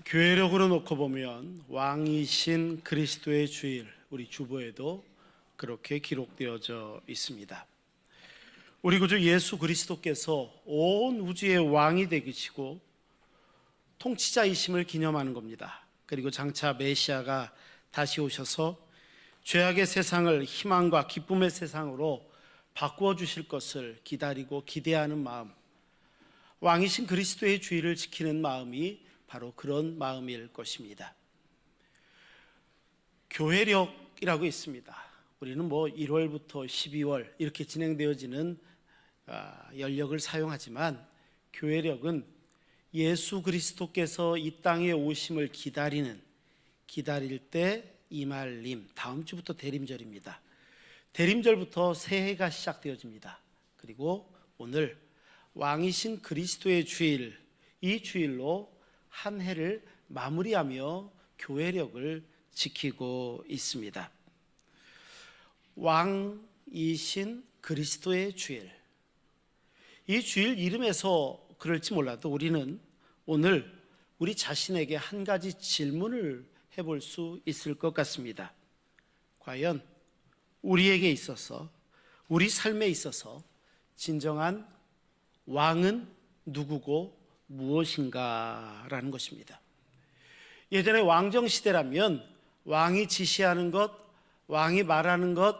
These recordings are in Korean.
교회력으로 놓고 보면 왕이신 그리스도의 주일, 우리 주보에도 그렇게 기록되어져 있습니다. 우리 구주 예수 그리스도께서 온 우주의 왕이 되시고 통치자이심을 기념하는 겁니다. 그리고 장차 메시아가 다시 오셔서 죄악의 세상을 희망과 기쁨의 세상으로 바꾸어 주실 것을 기다리고 기대하는 마음, 왕이신 그리스도의 주의를 지키는 마음이 바로 그런 마음일 것입니다. 교회력이라고 있습니다. 우리는 1월부터 12월 이렇게 진행되어지는 연력을 사용하지만, 교회력은 예수 그리스도께서 이 땅에 오심을 기다릴 때 이말림, 다음 주부터 대림절입니다. 대림절부터 새해가 시작되어집니다. 그리고 오늘 왕이신 그리스도의 주일, 이 주일로 한 해를 마무리하며 교회력을 지키고 있습니다. 왕이신 그리스도의 주일, 이 주일 이름에서 그럴지 몰라도 우리는 오늘 우리 자신에게 한 가지 질문을 해볼 수 있을 것 같습니다. 과연 우리에게 있어서, 우리 삶에 있어서 진정한 왕은 누구고 무엇인가라는 것입니다. 예전에 왕정시대라면 왕이 지시하는 것, 왕이 말하는 것,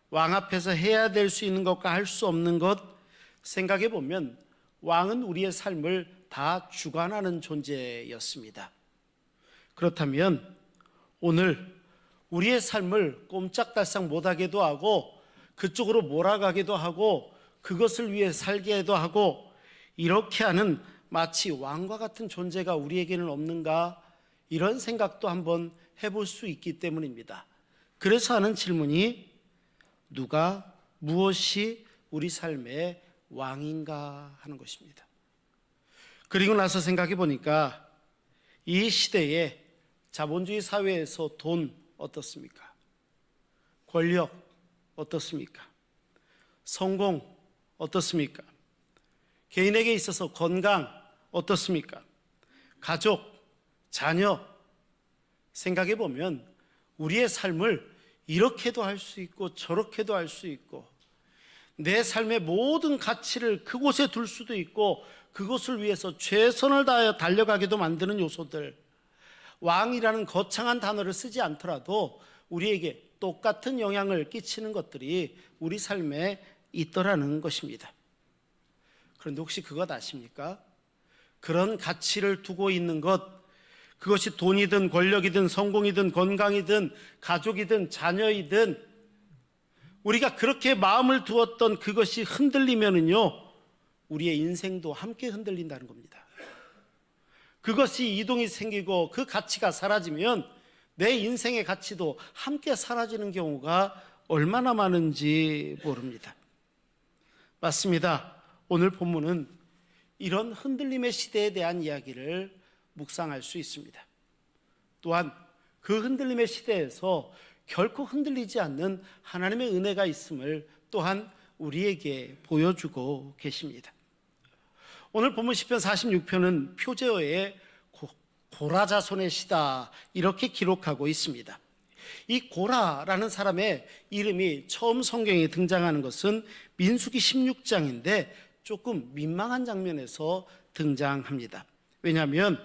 왕 앞에서 해야 될 수 있는 것과 할 수 없는 것, 생각해 보면 왕은 우리의 삶을 다 주관하는 존재였습니다. 그렇다면 오늘 우리의 삶을 꼼짝달싹 못하게도 하고, 그쪽으로 몰아가기도 하고, 그것을 위해 살게도 하고, 이렇게 하는 마치 왕과 같은 존재가 우리에게는 없는가, 이런 생각도 한번 해볼 수 있기 때문입니다. 그래서 하는 질문이 누가, 무엇이 우리 삶의 왕인가 하는 것입니다. 그리고 나서 생각해 보니까 이 시대에 자본주의 사회에서 돈 어떻습니까? 권력 어떻습니까? 성공 어떻습니까? 개인에게 있어서 건강 어떻습니까? 가족, 자녀, 생각해 보면 우리의 삶을 이렇게도 할 수 있고 저렇게도 할 수 있고, 내 삶의 모든 가치를 그곳에 둘 수도 있고, 그것을 위해서 최선을 다하여 달려가게도 만드는 요소들, 왕이라는 거창한 단어를 쓰지 않더라도 우리에게 똑같은 영향을 끼치는 것들이 우리 삶에 있더라는 것입니다. 그런데 혹시 그것 아십니까? 그런 가치를 두고 있는 것, 그것이 돈이든 권력이든 성공이든 건강이든 가족이든 자녀이든, 우리가 그렇게 마음을 두었던 그것이 흔들리면은요, 우리의 인생도 함께 흔들린다는 겁니다. 그것이 이동이 생기고 그 가치가 사라지면 내 인생의 가치도 함께 사라지는 경우가 얼마나 많은지 모릅니다. 맞습니다. 오늘 본문은 이런 흔들림의 시대에 대한 이야기를 묵상할 수 있습니다. 또한 그 흔들림의 시대에서 결코 흔들리지 않는 하나님의 은혜가 있음을 또한 우리에게 보여주고 계십니다. 오늘 본문 시편 46편은 표제어의 고라 자손의 시다, 이렇게 기록하고 있습니다. 이 고라라는 사람의 이름이 처음 성경에 등장하는 것은 민수기 16장인데 조금 민망한 장면에서 등장합니다. 왜냐하면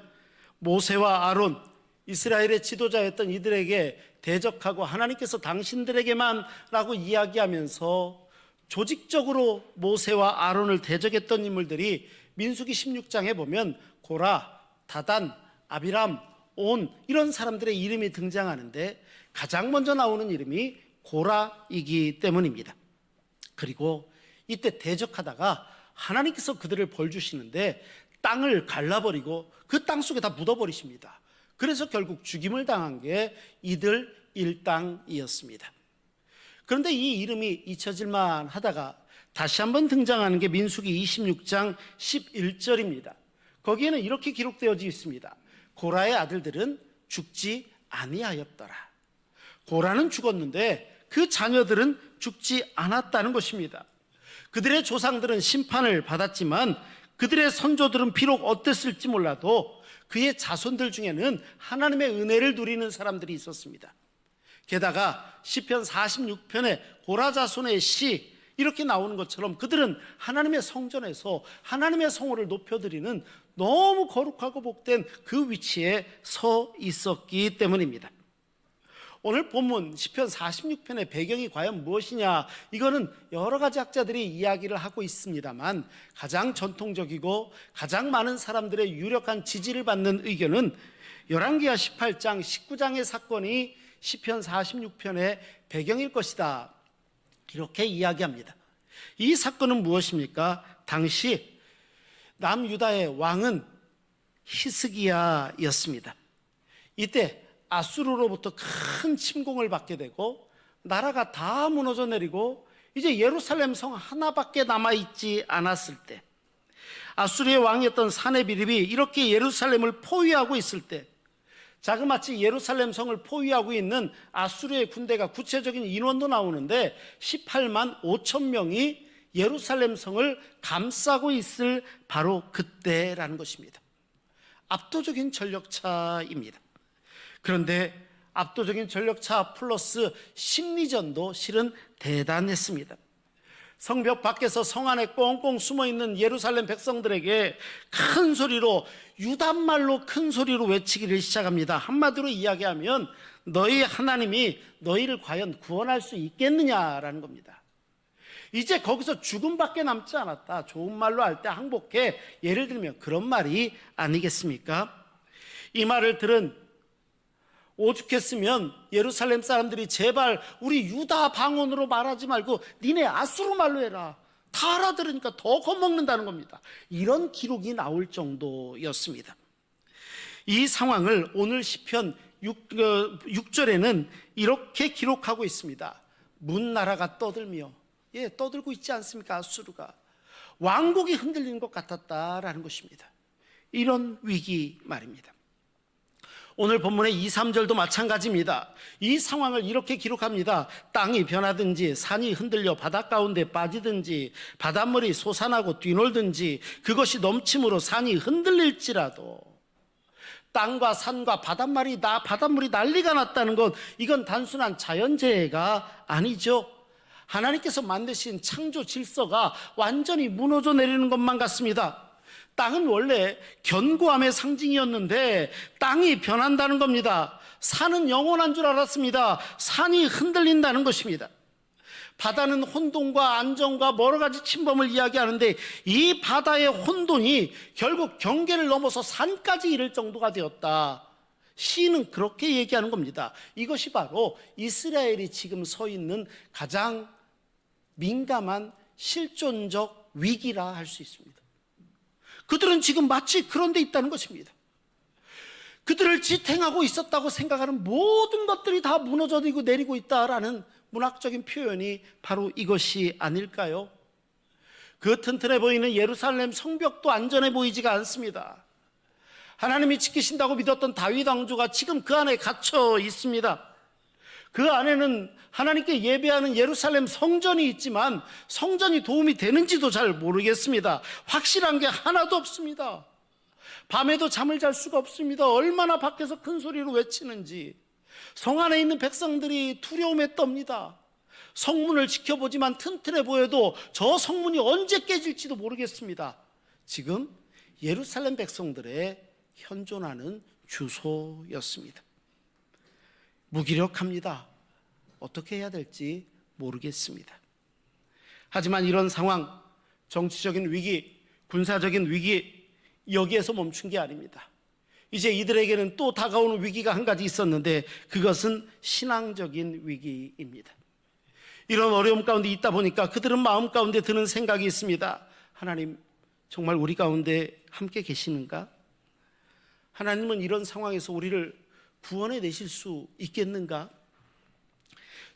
모세와 아론, 이스라엘의 지도자였던 이들에게 대적하고 하나님께서 당신들에게만 라고 이야기하면서 조직적으로 모세와 아론을 대적했던 인물들이 민수기 16장에 보면 고라, 다단, 아비람, 온, 이런 사람들의 이름이 등장하는데 가장 먼저 나오는 이름이 고라이기 때문입니다. 그리고 이때 대적하다가 하나님께서 그들을 벌 주시는데 땅을 갈라버리고 그 땅 속에 다 묻어버리십니다. 그래서 결국 죽임을 당한 게 이들 일당이었습니다. 그런데 이 이름이 잊혀질만 하다가 다시 한번 등장하는 게 민수기 26장 11절입니다. 거기에는 이렇게 기록되어져 있습니다. 고라의 아들들은 죽지 아니하였더라. 고라는 죽었는데 그 자녀들은 죽지 않았다는 것입니다. 그들의 조상들은 심판을 받았지만 그들의 선조들은 비록 어땠을지 몰라도 그의 자손들 중에는 하나님의 은혜를 누리는 사람들이 있었습니다. 게다가 시편 46편에 고라 자손의 시 이렇게 나오는 것처럼 그들은 하나님의 성전에서 하나님의 성호를 높여드리는 너무 거룩하고 복된 그 위치에 서 있었기 때문입니다. 오늘 본문 시편 46편의 배경이 과연 무엇이냐, 이거는 여러 가지 학자들이 이야기를 하고 있습니다만 가장 전통적이고 가장 많은 사람들의 유력한 지지를 받는 의견은 열왕기하 18장 19장의 사건이 시편 46편의 배경일 것이다, 이렇게 이야기합니다. 이 사건은 무엇입니까? 당시 남유다의 왕은 히스기야였습니다. 이때 아수르로부터 큰 침공을 받게 되고 나라가 다 무너져 내리고 이제 예루살렘 성 하나밖에 남아있지 않았을 때, 아수르의 왕이었던 사네비립이 이렇게 예루살렘을 포위하고 있을 때, 자그마치 예루살렘 성을 포위하고 있는 아수르의 군대가 구체적인 인원도 나오는데 18만 5천 명이 예루살렘 성을 감싸고 있을 바로 그때라는 것입니다. 압도적인 전력차입니다. 그런데 압도적인 전력차 플러스 심리전도 실은 대단했습니다. 성벽 밖에서 성 안에 꽁꽁 숨어있는 예루살렘 백성들에게 큰 소리로, 유단말로 큰 소리로 외치기를 시작합니다. 한마디로 이야기하면 너희 하나님이 너희를 과연 구원할 수 있겠느냐라는 겁니다. 이제 거기서 죽음밖에 남지 않았다. 좋은 말로 할 때 항복해, 예를 들면 그런 말이 아니겠습니까? 이 말을 들은 오죽했으면 예루살렘 사람들이 제발 우리 유다 방언으로 말하지 말고 니네 아수르 말로 해라, 다 알아들으니까 더 겁먹는다는 겁니다. 이런 기록이 나올 정도였습니다. 이 상황을 오늘 시편 6절에는 이렇게 기록하고 있습니다. 문 나라가 떠들며, 떠들고 있지 않습니까? 아수르가 왕국이 흔들리는 것 같았다라는 것입니다. 이런 위기 말입니다. 오늘 본문의 2, 3절도 마찬가지입니다. 이 상황을 이렇게 기록합니다. 땅이 변하든지 산이 흔들려 바닷 가운데 빠지든지 바닷물이 솟아나고 뛰놀든지 그것이 넘침으로 산이 흔들릴지라도, 땅과 산과 바닷물이 난리가 났다는 것, 이건 단순한 자연재해가 아니죠. 하나님께서 만드신 창조 질서가 완전히 무너져 내리는 것만 같습니다. 땅은 원래 견고함의 상징이었는데 땅이 변한다는 겁니다. 산은 영원한 줄 알았습니다. 산이 흔들린다는 것입니다. 바다는 혼돈과 안정과 여러 가지 침범을 이야기하는데 이 바다의 혼돈이 결국 경계를 넘어서 산까지 이를 정도가 되었다. 시인은 그렇게 얘기하는 겁니다. 이것이 바로 이스라엘이 지금 서 있는 가장 민감한 실존적 위기라 할 수 있습니다. 그들은 지금 마치 그런 데 있다는 것입니다. 그들을 지탱하고 있었다고 생각하는 모든 것들이 다 무너져지고 내리고 있다라는 문학적인 표현이 바로 이것이 아닐까요? 그 튼튼해 보이는 예루살렘 성벽도 안전해 보이지가 않습니다. 하나님이 지키신다고 믿었던 다윗 왕조가 지금 그 안에 갇혀 있습니다. 그 안에는 하나님께 예배하는 예루살렘 성전이 있지만 성전이 도움이 되는지도 잘 모르겠습니다. 확실한 게 하나도 없습니다. 밤에도 잠을 잘 수가 없습니다. 얼마나 밖에서 큰 소리로 외치는지. 성 안에 있는 백성들이 두려움에 떱니다. 성문을 지켜보지만 튼튼해 보여도 저 성문이 언제 깨질지도 모르겠습니다. 지금 예루살렘 백성들의 현존하는 주소였습니다. 무기력합니다. 어떻게 해야 될지 모르겠습니다. 하지만 이런 상황, 정치적인 위기, 군사적인 위기, 여기에서 멈춘 게 아닙니다. 이제 이들에게는 또 다가오는 위기가 한 가지 있었는데 그것은 신앙적인 위기입니다. 이런 어려움 가운데 있다 보니까 그들은 마음 가운데 드는 생각이 있습니다. 하나님, 정말 우리 가운데 함께 계시는가? 하나님은 이런 상황에서 우리를 구원해 내실 수 있겠는가?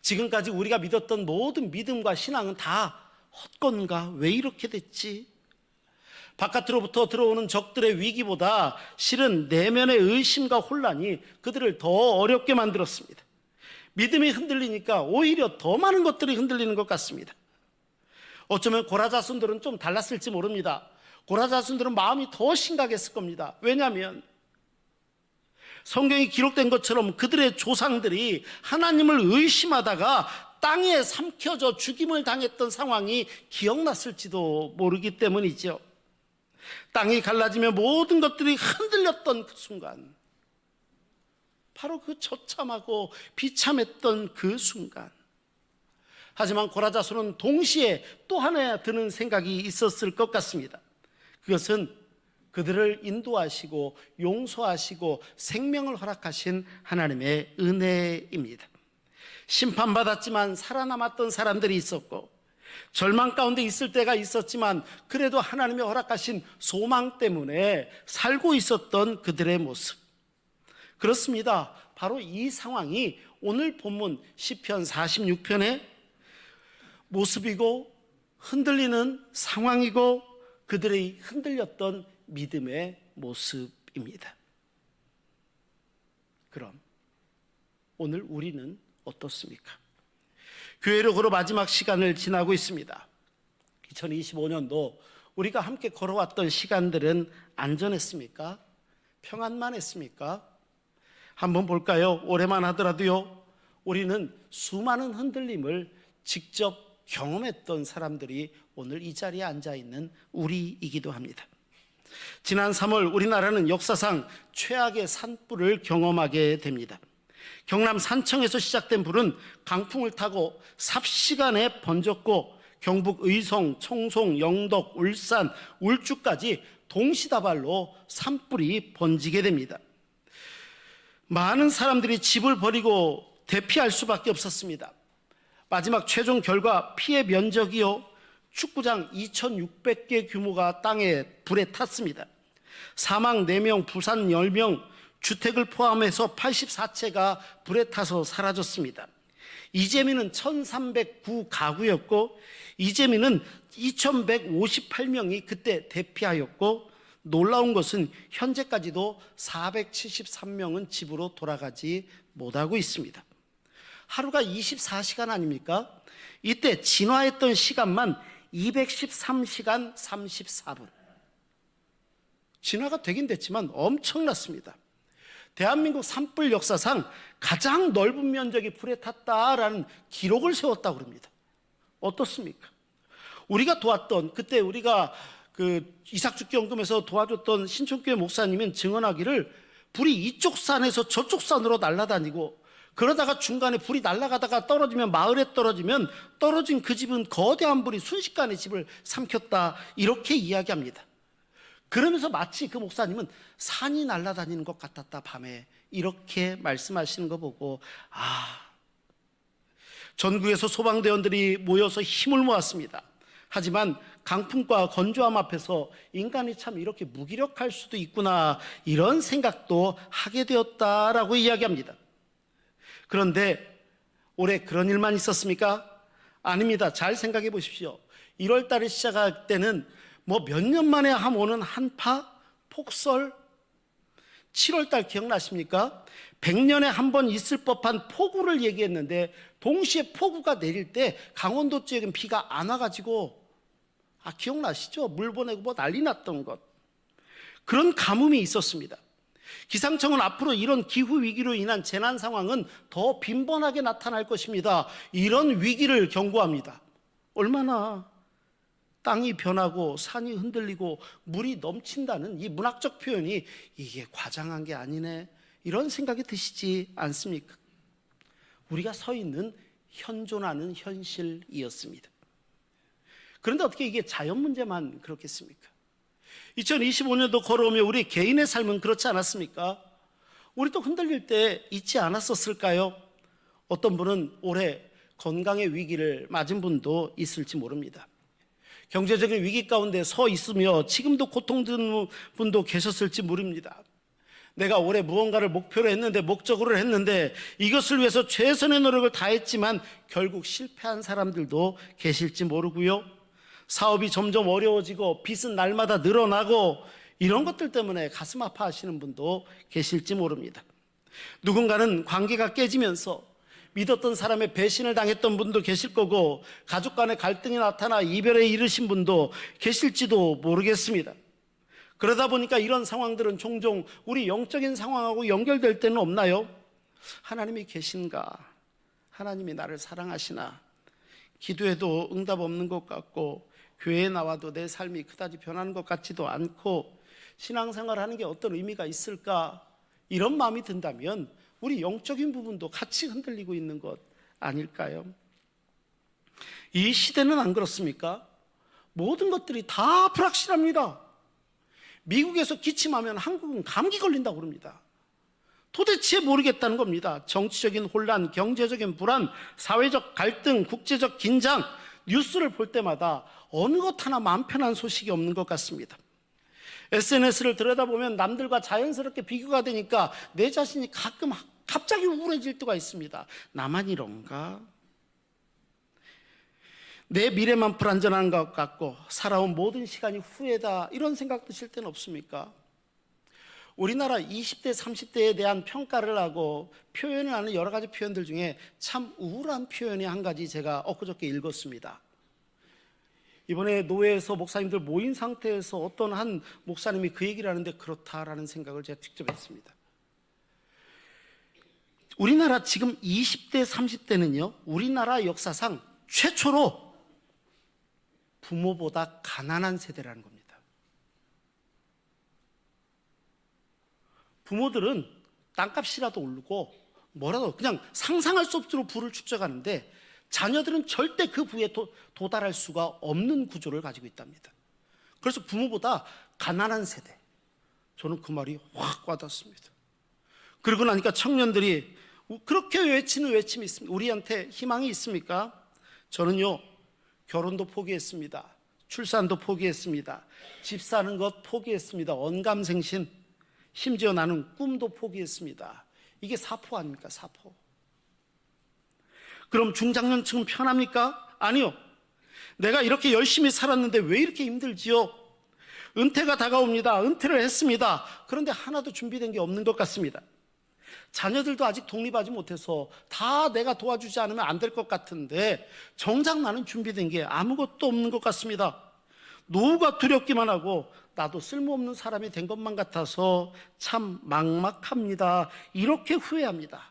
지금까지 우리가 믿었던 모든 믿음과 신앙은 다 헛건가? 왜 이렇게 됐지? 바깥으로부터 들어오는 적들의 위기보다 실은 내면의 의심과 혼란이 그들을 더 어렵게 만들었습니다. 믿음이 흔들리니까 오히려 더 많은 것들이 흔들리는 것 같습니다. 어쩌면 고라 자손들은 좀 달랐을지 모릅니다. 고라 자손들은 마음이 더 심각했을 겁니다. 왜냐하면 성경이 기록된 것처럼 그들의 조상들이 하나님을 의심하다가 땅에 삼켜져 죽임을 당했던 상황이 기억났을지도 모르기 때문이죠. 땅이 갈라지며 모든 것들이 흔들렸던 그 순간, 바로 그 처참하고 비참했던 그 순간. 하지만 고라자손은 동시에 또 하나 드는 생각이 있었을 것 같습니다. 그것은 그들을 인도하시고 용서하시고 생명을 허락하신 하나님의 은혜입니다. 심판받았지만 살아남았던 사람들이 있었고, 절망 가운데 있을 때가 있었지만 그래도 하나님이 허락하신 소망 때문에 살고 있었던 그들의 모습. 그렇습니다. 바로 이 상황이 오늘 본문 시편 46편의 모습이고, 흔들리는 상황이고, 그들의 흔들렸던 믿음의 모습입니다. 그럼 오늘 우리는 어떻습니까? 교회로 걸어 마지막 시간을 지나고 있습니다. 2025년도 우리가 함께 걸어왔던 시간들은 안전했습니까? 평안만 했습니까? 한번 볼까요? 올해만 하더라도요, 우리는 수많은 흔들림을 직접 경험했던 사람들이 오늘 이 자리에 앉아있는 우리이기도 합니다. 지난 3월 우리나라는 역사상 최악의 산불을 경험하게 됩니다. 경남 산청에서 시작된 불은 강풍을 타고 삽시간에 번졌고, 경북 의성, 청송, 영덕, 울산, 울주까지 동시다발로 산불이 번지게 됩니다. 많은 사람들이 집을 버리고 대피할 수밖에 없었습니다. 마지막 최종 결과 피해 면적이요, 축구장 2,600개 규모가 땅에 불에 탔습니다. 사망 4명, 부산 10명, 주택을 포함해서 84채가 불에 타서 사라졌습니다. 이재민은 1,309 가구였고, 이재민은 2,158명이 그때 대피하였고, 놀라운 것은 현재까지도 473명은 집으로 돌아가지 못하고 있습니다. 하루가 24시간 아닙니까? 이때 진화했던 시간만 213시간 34분. 진화가 되긴 됐지만 엄청났습니다. 대한민국 산불 역사상 가장 넓은 면적이 불에 탔다라는 기록을 세웠다고 합니다. 어떻습니까? 우리가 도왔던, 그때 우리가 이삭죽기연금에서 도와줬던 신촌교회 목사님은 증언하기를, 불이 이쪽 산에서 저쪽 산으로 날아다니고, 그러다가 중간에 불이 날아가다가 떨어지면, 마을에 떨어지면 떨어진 그 집은 거대한 불이 순식간에 집을 삼켰다, 이렇게 이야기합니다. 그러면서 마치 그 목사님은 산이 날아다니는 것 같았다, 밤에, 이렇게 말씀하시는 거 보고, 전국에서 소방대원들이 모여서 힘을 모았습니다. 하지만 강풍과 건조함 앞에서 인간이 참 이렇게 무기력할 수도 있구나, 이런 생각도 하게 되었다라고 이야기합니다. 그런데 올해 그런 일만 있었습니까? 아닙니다. 잘 생각해 보십시오. 1월 달에 시작할 때는 몇 년 만에 오는 한파, 폭설. 7월 달 기억나십니까? 100년에 한 번 있을 법한 폭우를 얘기했는데, 동시에 폭우가 내릴 때 강원도 지역은 비가 안 와가지고, 기억나시죠? 물 보내고 난리 났던 것. 그런 가뭄이 있었습니다. 기상청은 앞으로 이런 기후 위기로 인한 재난 상황은 더 빈번하게 나타날 것입니다, 이런 위기를 경고합니다. 얼마나 땅이 변하고 산이 흔들리고 물이 넘친다는 이 문학적 표현이, 이게 과장한 게 아니네, 이런 생각이 드시지 않습니까? 우리가 서 있는 현존하는 현실이었습니다. 그런데 어떻게 이게 자연 문제만 그렇겠습니까? 2025년도 걸어오며 우리 개인의 삶은 그렇지 않았습니까? 우리도 흔들릴 때 있지 않았었을까요? 어떤 분은 올해 건강의 위기를 맞은 분도 있을지 모릅니다. 경제적인 위기 가운데 서 있으며 지금도 고통드는 분도 계셨을지 모릅니다. 내가 올해 무언가를 목표로 했는데, 목적으로 했는데, 이것을 위해서 최선의 노력을 다했지만 결국 실패한 사람들도 계실지 모르고요. 사업이 점점 어려워지고 빚은 날마다 늘어나고, 이런 것들 때문에 가슴 아파하시는 분도 계실지 모릅니다. 누군가는 관계가 깨지면서 믿었던 사람의 배신을 당했던 분도 계실 거고, 가족 간의 갈등이 나타나 이별에 이르신 분도 계실지도 모르겠습니다. 그러다 보니까 이런 상황들은 종종 우리 영적인 상황하고 연결될 때는 없나요? 하나님이 계신가? 하나님이 나를 사랑하시나? 기도해도 응답 없는 것 같고, 교회에 나와도 내 삶이 그다지 변하는 것 같지도 않고, 신앙생활 하는 게 어떤 의미가 있을까? 이런 마음이 든다면 우리 영적인 부분도 같이 흔들리고 있는 것 아닐까요? 이 시대는 안 그렇습니까? 모든 것들이 다 불확실합니다. 미국에서 기침하면 한국은 감기 걸린다고 그럽니다. 도대체 모르겠다는 겁니다. 정치적인 혼란, 경제적인 불안, 사회적 갈등, 국제적 긴장, 뉴스를 볼 때마다 어느 것 하나 마음 편한 소식이 없는 것 같습니다. SNS를 들여다보면 남들과 자연스럽게 비교가 되니까 내 자신이 가끔 갑자기 우울해질 때가 있습니다. 나만 이런가? 내 미래만 불안전한 것 같고 살아온 모든 시간이 후회다, 이런 생각 드실 때는 없습니까? 우리나라 20대, 30대에 대한 평가를 하고 표현을 하는 여러 가지 표현들 중에 참 우울한 표현이 한 가지 제가 엊그저께 읽었습니다. 이번에 노회에서 목사님들 모인 상태에서 어떤 한 목사님이 그 얘기를 하는데 그렇다라는 생각을 제가 직접 했습니다. 우리나라 지금 20대, 30대는요, 우리나라 역사상 최초로 부모보다 가난한 세대라는 겁니다. 부모들은 땅값이라도 오르고 뭐라도 그냥 상상할 수 없도록 부를 축적하는데 자녀들은 절대 그 부에 도달할 수가 없는 구조를 가지고 있답니다. 그래서 부모보다 가난한 세대, 저는 그 말이 확 와닿습니다. 그러고 나니까 청년들이 그렇게 외치는 외침이 있습니다. 우리한테 희망이 있습니까? 저는요, 결혼도 포기했습니다. 출산도 포기했습니다. 집 사는 것 포기했습니다. 언감생신, 심지어 나는 꿈도 포기했습니다. 이게 사포 아닙니까? 사포. 그럼 중장년층은 편합니까? 아니요. 내가 이렇게 열심히 살았는데 왜 이렇게 힘들지요? 은퇴가 다가옵니다. 은퇴를 했습니다. 그런데 하나도 준비된 게 없는 것 같습니다. 자녀들도 아직 독립하지 못해서 다 내가 도와주지 않으면 안 될 것 같은데 정작 나는 준비된 게 아무것도 없는 것 같습니다. 노후가 두렵기만 하고 나도 쓸모없는 사람이 된 것만 같아서 참 막막합니다. 이렇게 후회합니다.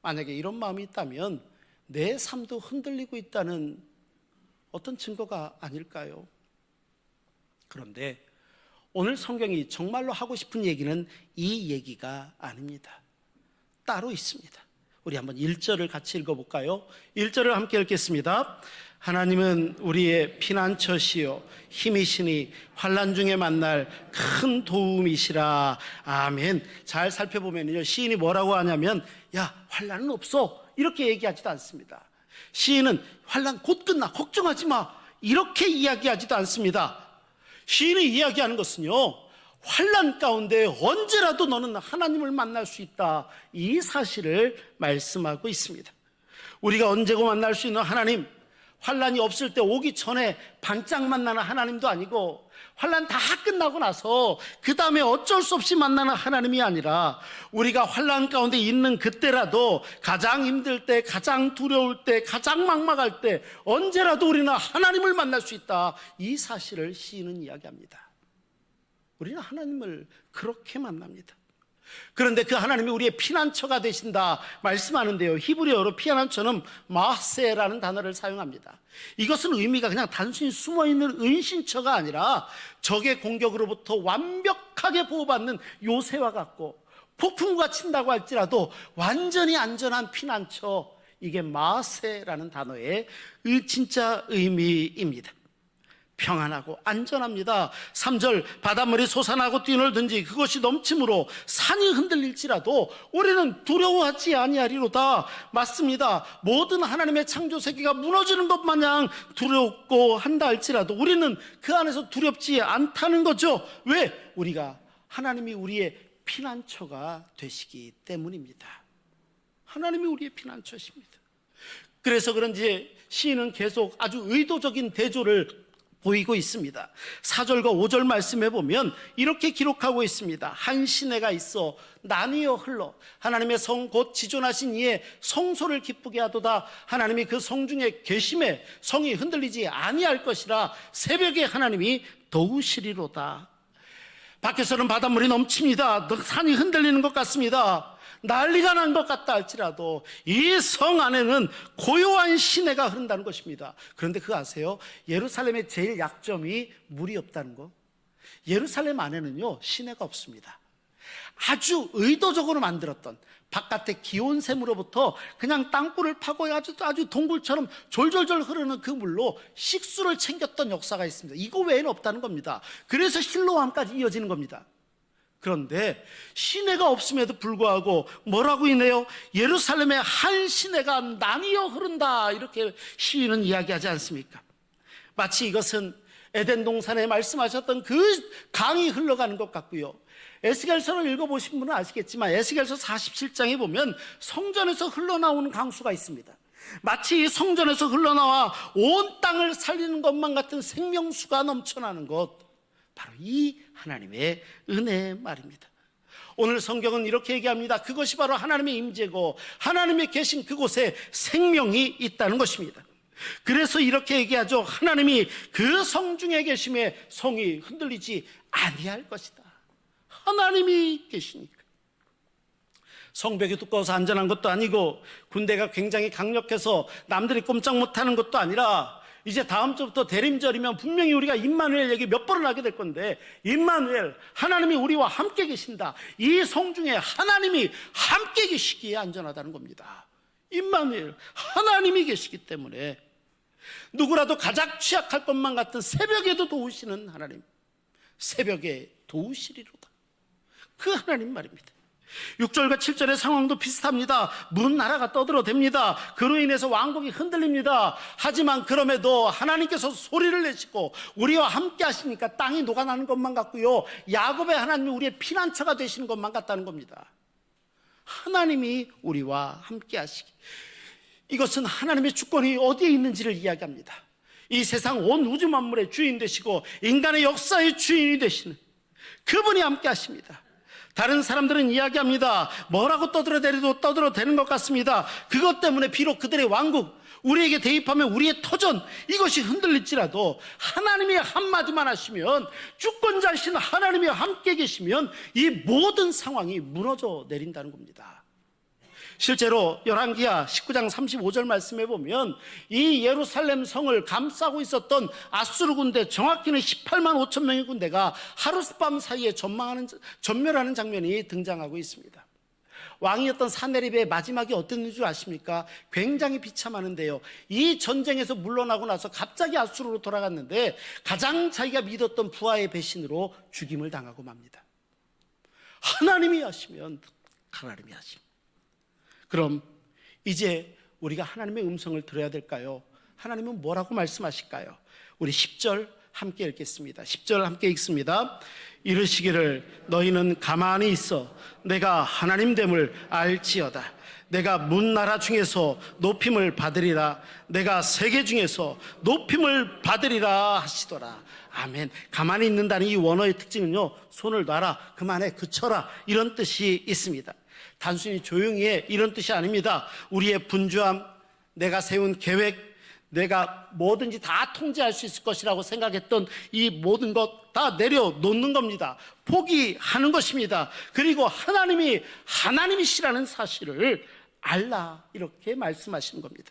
만약에 이런 마음이 있다면 내 삶도 흔들리고 있다는 어떤 증거가 아닐까요? 그런데 오늘 성경이 정말로 하고 싶은 얘기는 이 얘기가 아닙니다. 따로 있습니다. 우리 한번 1절을 같이 읽어볼까요? 1절을 함께 읽겠습니다. 하나님은 우리의 피난처시요 힘이시니 환난 중에 만날 큰 도움이시라. 아멘. 잘 살펴보면요, 시인이 뭐라고 하냐면, 야, 환난은 없어, 이렇게 얘기하지도 않습니다. 시인은 환난 곧 끝나, 걱정하지 마, 이렇게 이야기하지도 않습니다. 시인이 이야기하는 것은요, 환난 가운데 언제라도 너는 하나님을 만날 수 있다, 이 사실을 말씀하고 있습니다. 우리가 언제고 만날 수 있는 하나님, 환난이 없을 때 오기 전에 반짝 만나는 하나님도 아니고 환난 다 끝나고 나서 그 다음에 어쩔 수 없이 만나는 하나님이 아니라 우리가 환난 가운데 있는 그때라도, 가장 힘들 때, 가장 두려울 때, 가장 막막할 때 언제라도 우리는 하나님을 만날 수 있다, 이 사실을 시인은 이야기합니다. 우리는 하나님을 그렇게 만납니다. 그런데 그 하나님이 우리의 피난처가 되신다 말씀하는데요, 히브리어로 피난처는 마세라는 단어를 사용합니다. 이것은 의미가 그냥 단순히 숨어있는 은신처가 아니라 적의 공격으로부터 완벽하게 보호받는 요새와 같고, 폭풍우가 친다고 할지라도 완전히 안전한 피난처, 이게 마세라는 단어의 진짜 의미입니다. 평안하고 안전합니다. 3절, 바닷물이 솟아나고 뛰놀든지 그것이 넘침으로 산이 흔들릴지라도 우리는 두려워하지 아니하리로다. 맞습니다. 모든 하나님의 창조 세계가 무너지는 것 마냥 두렵고 한다 할지라도 우리는 그 안에서 두렵지 않다는 거죠. 왜? 우리가 하나님이 우리의 피난처가 되시기 때문입니다. 하나님이 우리의 피난처십니다. 그래서 그런지 시인은 계속 아주 의도적인 대조를 보이고 있습니다. 4절과 5절 말씀해 보면 이렇게 기록하고 있습니다. 한 시내가 있어 나뉘어 흘러 하나님의 성 곧 지존하신 이의 성소를 기쁘게 하도다. 하나님이 그 성 중에 계심에 성이 흔들리지 아니할 것이라. 새벽에 하나님이 도우시리로다. 밖에서는 바닷물이 넘칩니다. 산이 흔들리는 것 같습니다. 난리가 난 것 같다 할지라도 이 성 안에는 고요한 시내가 흐른다는 것입니다. 그런데 그거 아세요? 예루살렘의 제일 약점이 물이 없다는 거. 예루살렘 안에는요, 시내가 없습니다. 아주 의도적으로 만들었던 바깥의 기온샘으로부터 그냥 땅굴을 파고 아주 동굴처럼 졸졸졸 흐르는 그 물로 식수를 챙겼던 역사가 있습니다. 이거 외에는 없다는 겁니다. 그래서 실로암까지 이어지는 겁니다. 그런데 시내가 없음에도 불구하고 뭐라고 있네요? 예루살렘의 한 시내가 나뉘어 흐른다, 이렇게 시인은 이야기하지 않습니까? 마치 이것은 에덴 동산에 말씀하셨던 그 강이 흘러가는 것 같고요, 에스겔서를 읽어보신 분은 아시겠지만 에스겔서 47장에 보면 성전에서 흘러나오는 강수가 있습니다. 마치 성전에서 흘러나와 온 땅을 살리는 것만 같은 생명수가 넘쳐나는 것, 바로 이 하나님의 은혜의 말입니다. 오늘 성경은 이렇게 얘기합니다. 그것이 바로 하나님의 임재고 하나님의 계신 그곳에 생명이 있다는 것입니다. 그래서 이렇게 얘기하죠. 하나님이 그 성 중에 계심에 성이 흔들리지 아니할 것이다. 하나님이 계시니까. 성벽이 두꺼워서 안전한 것도 아니고 군대가 굉장히 강력해서 남들이 꼼짝 못하는 것도 아니라, 이제 다음 주부터 대림절이면 분명히 우리가 임마누엘 얘기 몇 번을 하게 될 건데, 임마누엘, 하나님이 우리와 함께 계신다. 이 성 중에 하나님이 함께 계시기에 안전하다는 겁니다. 임마누엘, 하나님이 계시기 때문에 누구라도 가장 취약할 것만 같은 새벽에도 도우시는 하나님, 새벽에 도우시리로다. 그 하나님 말입니다. 6절과 7절의 상황도 비슷합니다. 문 나라가 떠들어댑니다. 그로 인해서 왕국이 흔들립니다. 하지만 그럼에도 하나님께서 소리를 내시고 우리와 함께 하시니까 땅이 녹아나는 것만 같고요, 야곱의 하나님이 우리의 피난처가 되시는 것만 같다는 겁니다. 하나님이 우리와 함께 하시기, 이것은 하나님의 주권이 어디에 있는지를 이야기합니다. 이 세상 온 우주 만물의 주인 되시고 인간의 역사의 주인이 되시는 그분이 함께 하십니다. 다른 사람들은 이야기합니다. 뭐라고 떠들어대는 것 같습니다. 그것 때문에 비록 그들의 왕국, 우리에게 대입하면 우리의 터전, 이것이 흔들릴지라도 하나님이 한마디만 하시면, 주권자이신 하나님이 함께 계시면 이 모든 상황이 무너져 내린다는 겁니다. 실제로 열왕기하 19장 35절 말씀에 보면 이 예루살렘 성을 감싸고 있었던 아수르 군대, 정확히는 18만 5천 명의 군대가 하룻밤 사이에 전멸하는 장면이 등장하고 있습니다. 왕이었던 사네립의 마지막이 어땠는 줄 아십니까? 굉장히 비참하는데요, 이 전쟁에서 물러나고 나서 갑자기 아수르로 돌아갔는데 가장 자기가 믿었던 부하의 배신으로 죽임을 당하고 맙니다. 하나님이 하시면 하나님이 하십니다. 그럼 이제 우리가 하나님의 음성을 들어야 될까요? 하나님은 뭐라고 말씀하실까요? 우리 10절 함께 읽겠습니다. 10절 함께 읽습니다. 이르시기를 너희는 가만히 있어 내가 하나님됨을 알지어다. 내가 문나라 중에서 높임을 받으리라. 내가 세계 중에서 높임을 받으리라 하시더라. 아멘. 가만히 있는다는 이 원어의 특징은요, 손을 놔라, 그만해, 그쳐라, 이런 뜻이 있습니다. 단순히 조용히 해, 이런 뜻이 아닙니다. 우리의 분주함, 내가 세운 계획, 내가 뭐든지 다 통제할 수 있을 것이라고 생각했던 이 모든 것 다 내려놓는 겁니다. 포기하는 것입니다. 그리고 하나님이시라는 사실을 알라, 이렇게 말씀하시는 겁니다.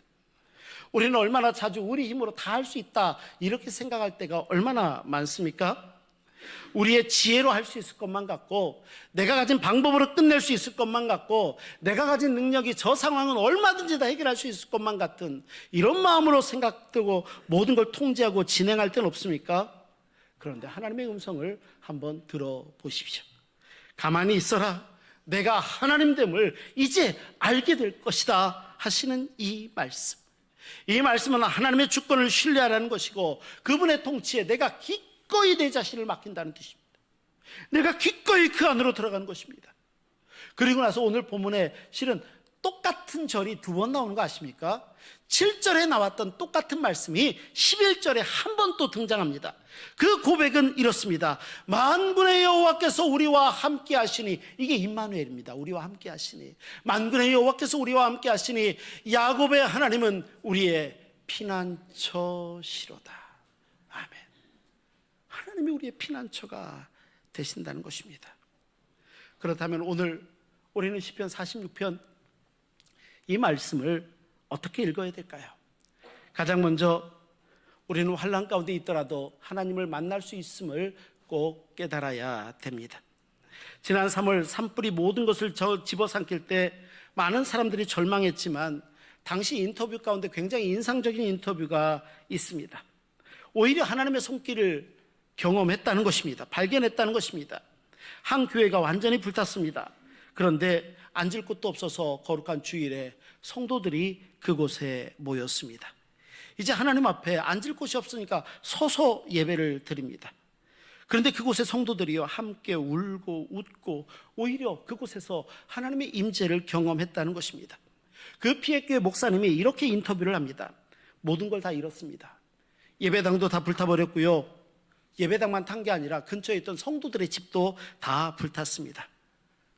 우리는 얼마나 자주 우리 힘으로 다 할 수 있다, 이렇게 생각할 때가 얼마나 많습니까? 우리의 지혜로 할 수 있을 것만 같고, 내가 가진 방법으로 끝낼 수 있을 것만 같고, 내가 가진 능력이 저 상황은 얼마든지 다 해결할 수 있을 것만 같은 이런 마음으로 생각되고 모든 걸 통제하고 진행할 때는 없습니까? 그런데 하나님의 음성을 한번 들어보십시오. 가만히 있어라, 내가 하나님됨을 이제 알게 될 것이다 하시는 이 말씀, 이 말씀은 하나님의 주권을 신뢰하라는 것이고, 그분의 통치에 내가 기꺼이 내 자신을 맡긴다는 뜻입니다. 내가 기꺼이 그 안으로 들어가는 것입니다. 그리고 나서 오늘 본문에 실은 똑같은 절이 두 번 나오는 거 아십니까? 7절에 나왔던 똑같은 말씀이 11절에 한 번 또 등장합니다. 그 고백은 이렇습니다. 만군의 여호와께서 우리와 함께 하시니, 이게 임마누엘입니다. 우리와 함께 하시니, 만군의 여호와께서 우리와 함께 하시니 야곱의 하나님은 우리의 피난처시로다. 아멘. 하나님이 우리의 피난처가 되신다는 것입니다. 그렇다면 오늘 우리는 시편 46편 이 말씀을 어떻게 읽어야 될까요? 가장 먼저 우리는 환난 가운데 있더라도 하나님을 만날 수 있음을 꼭 깨달아야 됩니다. 지난 3월 산불이 모든 것을 집어삼킬 때 많은 사람들이 절망했지만 당시 인터뷰 가운데 굉장히 인상적인 인터뷰가 있습니다. 오히려 하나님의 손길을 경험했다는 것입니다. 발견했다는 것입니다. 한 교회가 완전히 불탔습니다. 그런데 앉을 곳도 없어서 거룩한 주일에 성도들이 그곳에 모였습니다. 이제 하나님 앞에 앉을 곳이 없으니까 서서 예배를 드립니다. 그런데 그곳의 성도들이요 함께 울고 웃고 오히려 그곳에서 하나님의 임재를 경험했다는 것입니다. 그 피해교회 목사님이 이렇게 인터뷰를 합니다. 모든 걸 다 잃었습니다. 예배당도 다 불타버렸고요, 예배당만 탄 게 아니라 근처에 있던 성도들의 집도 다 불탔습니다.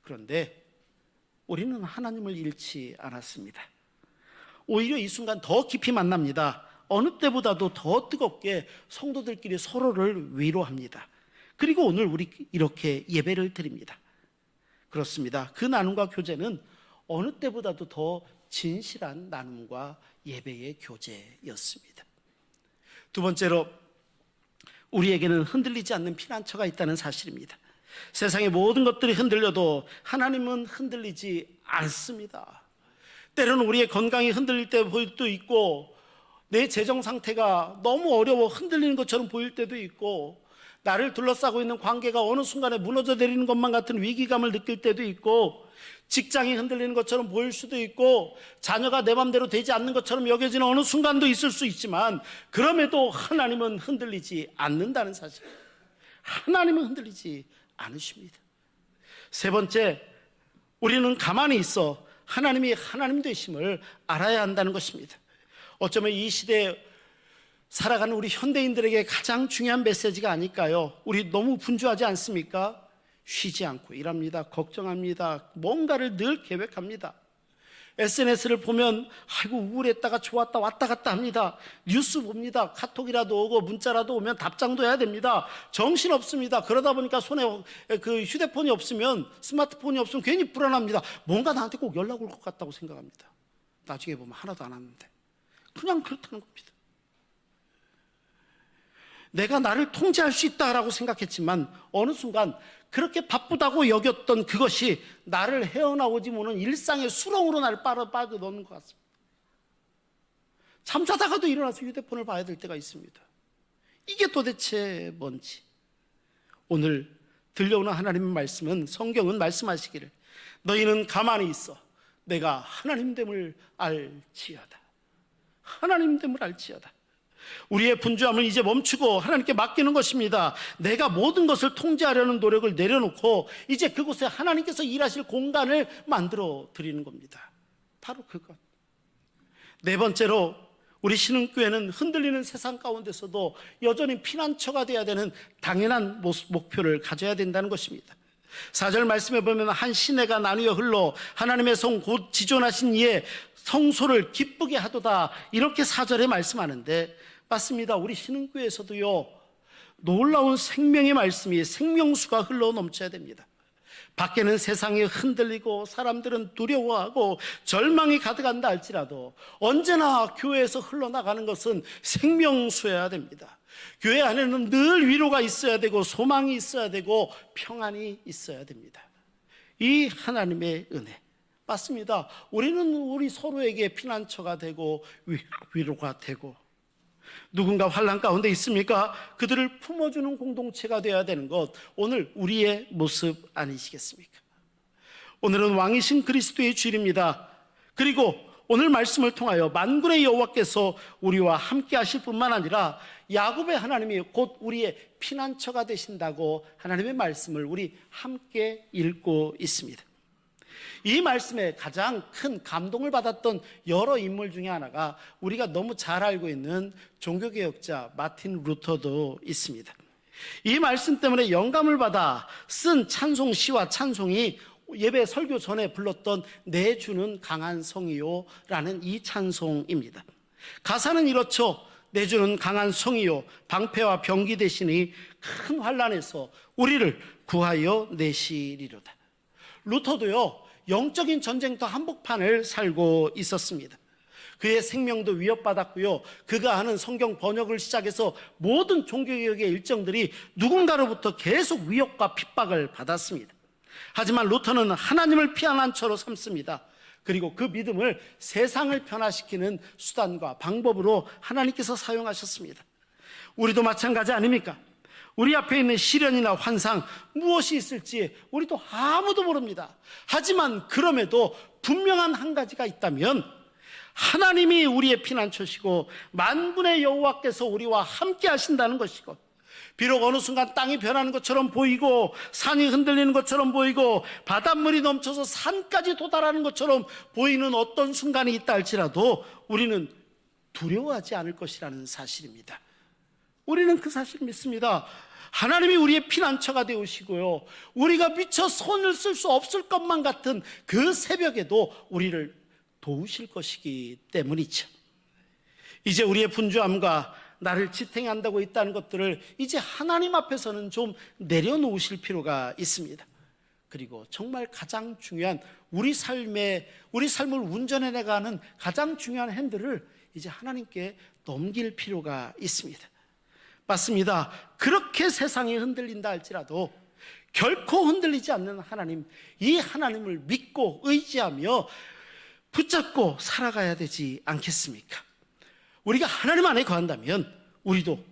그런데 우리는 하나님을 잃지 않았습니다. 오히려 이 순간 더 깊이 만납니다. 어느 때보다도 더 뜨겁게 성도들끼리 서로를 위로합니다. 그리고 오늘 우리 이렇게 예배를 드립니다. 그렇습니다. 그 나눔과 교제는 어느 때보다도 더 진실한 나눔과 예배의 교제였습니다. 두 번째로 우리에게는 흔들리지 않는 피난처가 있다는 사실입니다. 세상의 모든 것들이 흔들려도 하나님은 흔들리지 않습니다. 때로는 우리의 건강이 흔들릴 때도 있고 내 재정 상태가 너무 어려워 흔들리는 것처럼 보일 때도 있고 나를 둘러싸고 있는 관계가 어느 순간에 무너져 내리는 것만 같은 위기감을 느낄 때도 있고 직장이 흔들리는 것처럼 보일 수도 있고 자녀가 내 맘대로 되지 않는 것처럼 여겨지는 어느 순간도 있을 수 있지만 그럼에도 하나님은 흔들리지 않는다는 사실, 하나님은 흔들리지 않으십니다. 세 번째, 우리는 가만히 있어 하나님이 하나님 되심을 알아야 한다는 것입니다. 어쩌면 이 시대에 살아가는 우리 현대인들에게 가장 중요한 메시지가 아닐까요? 우리 너무 분주하지 않습니까? 쉬지 않고 일합니다. 걱정합니다. 뭔가를 늘 계획합니다. SNS를 보면 아이고 우울했다가 좋았다 왔다 갔다 합니다. 뉴스 봅니다. 카톡이라도 오고 문자라도 오면 답장도 해야 됩니다. 정신없습니다. 그러다 보니까 손에 그 휴대폰이 없으면, 스마트폰이 없으면 괜히 불안합니다. 뭔가 나한테 꼭 연락 올 것 같다고 생각합니다. 나중에 보면 하나도 안 왔는데 그냥 그렇다는 겁니다. 내가 나를 통제할 수 있다라고 생각했지만 어느 순간 그렇게 바쁘다고 여겼던 그것이 나를 헤어나오지 못하는 일상의 수렁으로 나를 빠져넣는 것 같습니다. 잠자다가도 일어나서 휴대폰을 봐야 될 때가 있습니다. 이게 도대체 뭔지. 오늘 들려오는 하나님의 말씀은, 성경은 말씀하시기를 너희는 가만히 있어 내가 하나님됨을 알지어다. 하나님됨을 알지어다. 우리의 분주함을 이제 멈추고 하나님께 맡기는 것입니다. 내가 모든 것을 통제하려는 노력을 내려놓고 이제 그곳에 하나님께서 일하실 공간을 만들어 드리는 겁니다. 바로 그것. 네 번째로 우리 신흥교회는 흔들리는 세상 가운데서도 여전히 피난처가 되어야 되는 당연한 목표를 가져야 된다는 것입니다. 4절 말씀에 보면 한 시내가 나누어 흘러 하나님의 성 곧 지존하신 이의 성소를 기쁘게 하도다, 이렇게 4절에 말씀하는데 맞습니다. 우리 신흥교회에서도요 놀라운 생명의 말씀이, 생명수가 흘러 넘쳐야 됩니다. 밖에는 세상이 흔들리고 사람들은 두려워하고 절망이 가득한다 할지라도 언제나 교회에서 흘러나가는 것은 생명수여야 됩니다. 교회 안에는 늘 위로가 있어야 되고 소망이 있어야 되고 평안이 있어야 됩니다. 이 하나님의 은혜 맞습니다. 우리는 우리 서로에게 피난처가 되고 위로가 되고, 누군가 환난 가운데 있습니까? 그들을 품어주는 공동체가 되어야 되는 것, 오늘 우리의 모습 아니시겠습니까? 오늘은 왕이신 그리스도의 주일입니다. 그리고 오늘 말씀을 통하여 만군의 여호와께서 우리와 함께 하실 뿐만 아니라 야곱의 하나님이 곧 우리의 피난처가 되신다고 하나님의 말씀을 우리 함께 읽고 있습니다. 이 말씀에 가장 큰 감동을 받았던 여러 인물 중에 하나가 우리가 너무 잘 알고 있는 종교개혁자 마틴 루터도 있습니다. 이 말씀 때문에 영감을 받아 쓴 찬송시와 찬송이 예배 설교 전에 불렀던 내 주는 강한 성이요 라는 이 찬송입니다. 가사는 이렇죠. 내 주는 강한 성이요 방패와 병기 대신이 큰 환난에서 우리를 구하여 내시리로다. 루터도요, 영적인 전쟁터 한복판을 살고 있었습니다. 그의 생명도 위협받았고요, 그가 하는 성경 번역을 시작해서 모든 종교개혁의 일정들이 누군가로부터 계속 위협과 핍박을 받았습니다. 하지만 루터는 하나님을 피난처로 삼습니다. 그리고 그 믿음을 세상을 변화시키는 수단과 방법으로 하나님께서 사용하셨습니다. 우리도 마찬가지 아닙니까? 우리 앞에 있는 시련이나 환상, 무엇이 있을지 우리도 아무도 모릅니다. 하지만 그럼에도 분명한 한 가지가 있다면 하나님이 우리의 피난처시고 만군의 여호와께서 우리와 함께 하신다는 것이고, 비록 어느 순간 땅이 변하는 것처럼 보이고 산이 흔들리는 것처럼 보이고 바닷물이 넘쳐서 산까지 도달하는 것처럼 보이는 어떤 순간이 있다 할지라도 우리는 두려워하지 않을 것이라는 사실입니다. 우리는 그 사실을 믿습니다. 하나님이 우리의 피난처가 되우시고요, 우리가 미처 손을 쓸 수 없을 것만 같은 그 새벽에도 우리를 도우실 것이기 때문이죠. 이제 우리의 분주함과 나를 지탱한다고 있다는 것들을 이제 하나님 앞에서는 좀 내려놓으실 필요가 있습니다. 그리고 정말 가장 중요한 우리 삶을 운전해 나가는 가장 중요한 핸들을 이제 하나님께 넘길 필요가 있습니다. 맞습니다. 그렇게 세상이 흔들린다 할지라도 결코 흔들리지 않는 하나님, 이 하나님을 믿고 의지하며 붙잡고 살아가야 되지 않겠습니까? 우리가 하나님 안에 거한다면 우리도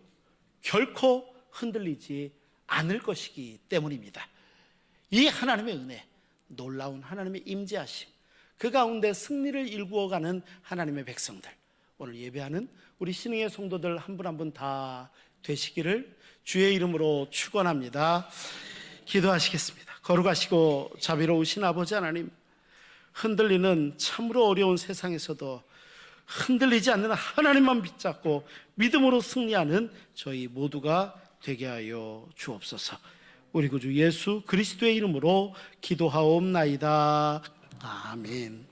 결코 흔들리지 않을 것이기 때문입니다. 이 하나님의 은혜, 놀라운 하나님의 임재하심, 그 가운데 승리를 일구어가는 하나님의 백성들, 오늘 예배하는 우리 신흥의 성도들 한 분 한 분 다 되시기를 주의 이름으로 축원합니다. 기도하시겠습니다. 거룩하시고 자비로우신 아버지 하나님, 흔들리는 참으로 어려운 세상에서도 흔들리지 않는 하나님만 붙잡고 믿음으로 승리하는 저희 모두가 되게 하여 주옵소서. 우리 구주 예수 그리스도의 이름으로 기도하옵나이다. 아멘.